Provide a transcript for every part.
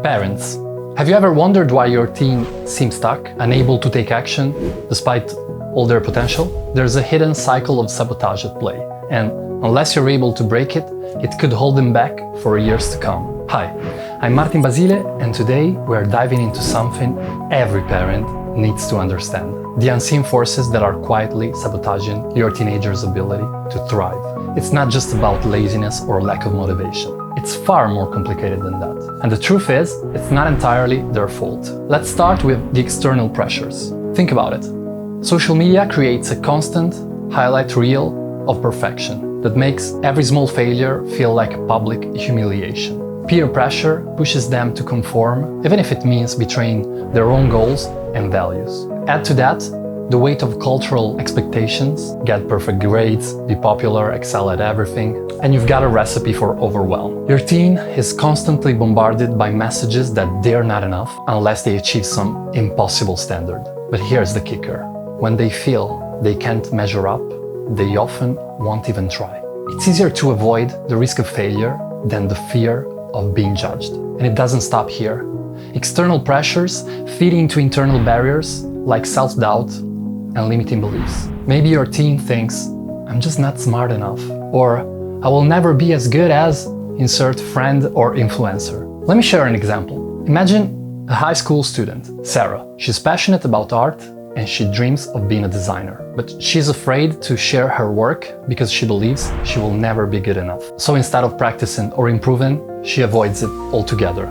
Parents, have you ever wondered why your teen seems stuck, unable to take action despite all their potential? There's a hidden cycle of sabotage at play, and unless you're able to break it, it could hold them back for years to come. Hi, I'm Basile, and today we're diving into something every parent needs to understand: the unseen forces that are quietly sabotaging your teenager's ability to thrive. It's not just about laziness or lack of motivation. It's far more complicated than that. And the truth is, it's not entirely their fault. Let's start with the external pressures. Think about it. Social media creates a constant highlight reel of perfection that makes every small failure feel like a public humiliation. Peer pressure pushes them to conform, even if it means betraying their own goals and values. Add to that the weight of cultural expectations: get perfect grades, be popular, excel at everything, and you've got a recipe for overwhelm. Your teen is constantly bombarded by messages that they're not enough unless they achieve some impossible standard. But here's the kicker: when they feel they can't measure up, they often won't even try. It's easier to avoid the risk of failure than the fear of being judged. And it doesn't stop here. External pressures feed into internal barriers like self-doubt and limiting beliefs. Maybe your teen thinks, "I'm just not smart enough," or "I will never be as good as insert friend or influencer." Let me share an example. Imagine a high school student, Sarah. She's passionate about art and she dreams of being a designer, but she's afraid to share her work because she believes she will never be good enough. So instead of practicing or improving, she avoids it altogether,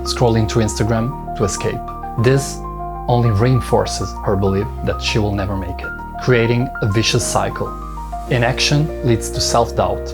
scrolling through Instagram to escape. This only reinforces her belief that she will never make it, creating a vicious cycle. Inaction leads to self-doubt.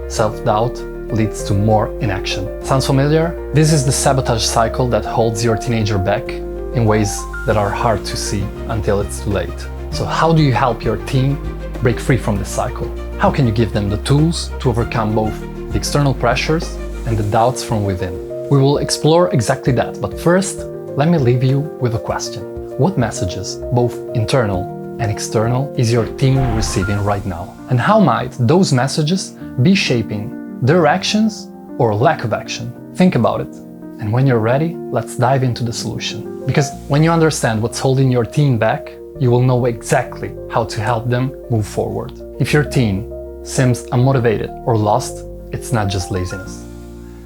Self-doubt leads to more inaction. Sounds familiar? This is the sabotage cycle that holds your teenager back in ways that are hard to see until it's too late. So how do you help your teen break free from this cycle? How can you give them the tools to overcome both the external pressures and the doubts from within? We will explore exactly that, but first, let me leave you with a question. What messages, both internal and external, is your teen receiving right now? And how might those messages be shaping their actions or lack of action? Think about it. And when you're ready, let's dive into the solution. Because when you understand what's holding your teen back, you will know exactly how to help them move forward. If your teen seems unmotivated or lost, it's not just laziness.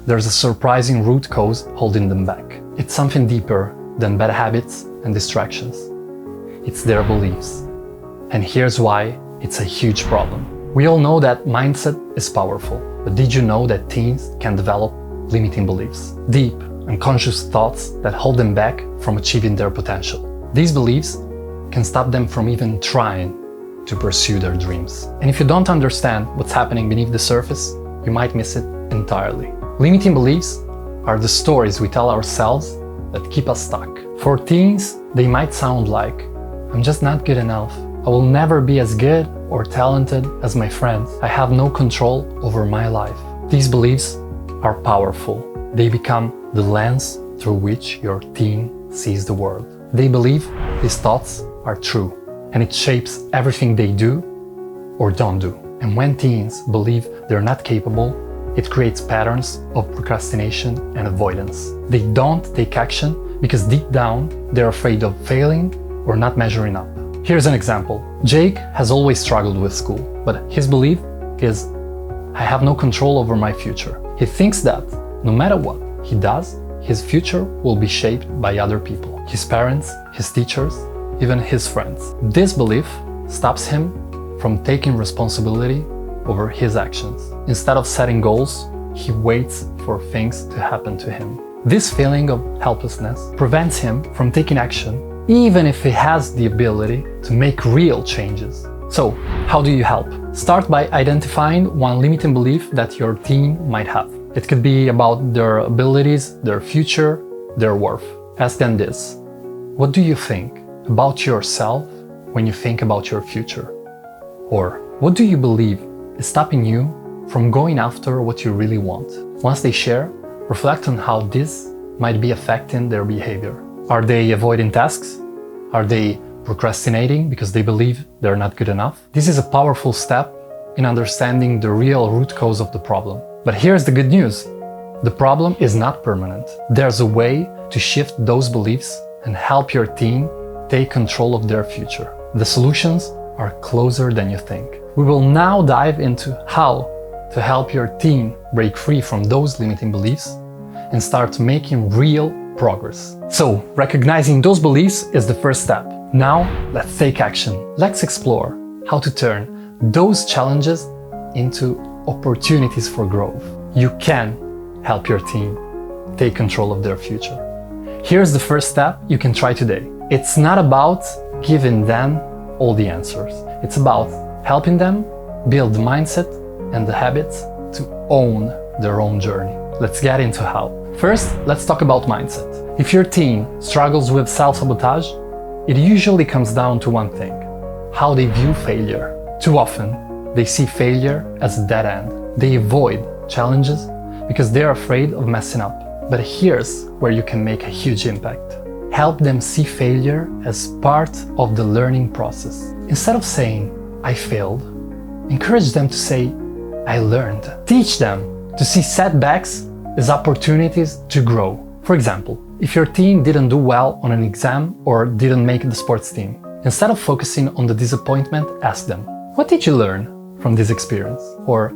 There's a surprising root cause holding them back. It's something deeper than bad habits and distractions. It's their beliefs. And here's why it's a huge problem. We all know that mindset is powerful, but did you know that teens can develop limiting beliefs? Deep, unconscious thoughts that hold them back from achieving their potential. These beliefs can stop them from even trying to pursue their dreams. And if you don't understand what's happening beneath the surface, you might miss it entirely. Limiting beliefs are the stories we tell ourselves that keep us stuck. For teens, they might sound like, "I'm just not good enough. I will never be as good or talented as my friends. I have no control over my life." These beliefs are powerful. They become the lens through which your teen sees the world. They believe these thoughts are true, and it shapes everything they do or don't do. And when teens believe they're not capable, it creates patterns of procrastination and avoidance. They don't take action because deep down they're afraid of failing or not measuring up. Here's an example. Jake has always struggled with school, but his belief is, "I have no control over my future." He thinks that no matter what he does, his future will be shaped by other people: his parents, his teachers, even his friends. This belief stops him from taking responsibility over his actions. Instead of setting goals, he waits for things to happen to him. This feeling of helplessness prevents him from taking action, even if he has the ability to make real changes. So, how do you help? Start by identifying one limiting belief that your teen might have. It could be about their abilities, their future, their worth. Ask them this: what do you think about yourself when you think about your future? Or what do you believe is stopping you from going after what you really want? Once they share, reflect on how this might be affecting their behavior. Are they avoiding tasks? Are they procrastinating because they believe they're not good enough? This is a powerful step in understanding the real root cause of the problem. But here's the good news. The problem is not permanent. There's a way to shift those beliefs and help your team take control of their future. The solutions are closer than you think. We will now dive into how to help your team break free from those limiting beliefs and start making real progress. So, recognizing those beliefs is the first step. Now, let's take action. Let's explore how to turn those challenges into opportunities for growth. You can help your team take control of their future. Here's the first step you can try today. It's not about giving them all the answers. It's about helping them build the mindset and the habits to own their own journey. Let's get into how. First, let's talk about mindset. If your team struggles with self-sabotage, it usually comes down to one thing: how they view failure. Too often, they see failure as a dead end. They avoid challenges because they're afraid of messing up. But here's where you can make a huge impact. Help them see failure as part of the learning process. Instead of saying, "I failed," encourage them to say, "I learned." Teach them to see setbacks as opportunities to grow. For example, if your team didn't do well on an exam or didn't make the sports team, instead of focusing on the disappointment, ask them, "What did you learn from this experience?" Or,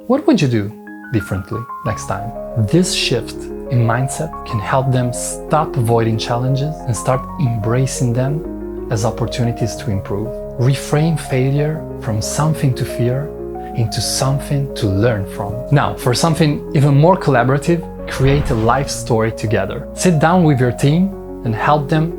"What would you do differently next time?" This shift in mindset can help them stop avoiding challenges and start embracing them as opportunities to improve. Reframe failure from something to fear into something to learn from. Now, for something even more collaborative, create a life story together. Sit down with your team and help them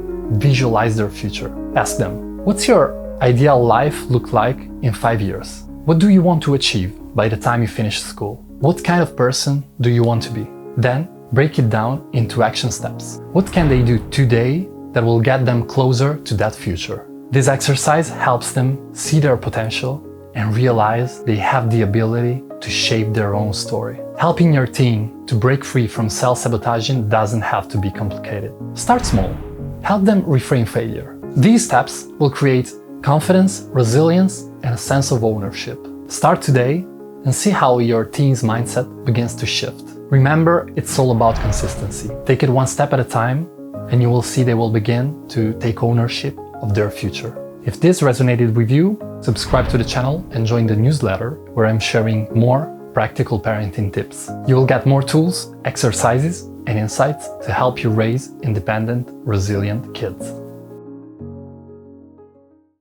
visualize their future. Ask them, what's your ideal life look like in 5 years? What do you want to achieve by the time you finish school? What kind of person do you want to be? Then break it down into action steps. What can they do today that will get them closer to that future? This exercise helps them see their potential and realize they have the ability to shape their own story. Helping your team to break free from self-sabotaging doesn't have to be complicated. Start small. Help them reframe failure. These steps will create confidence, resilience, and a sense of ownership. Start today and see how your team's mindset begins to shift. Remember, it's all about consistency. Take it one step at a time, and you will see they will begin to take ownership of their future. If this resonated with you, subscribe to the channel and join the newsletter where I'm sharing more practical parenting tips. You will get more tools, exercises, and insights to help you raise independent, resilient kids.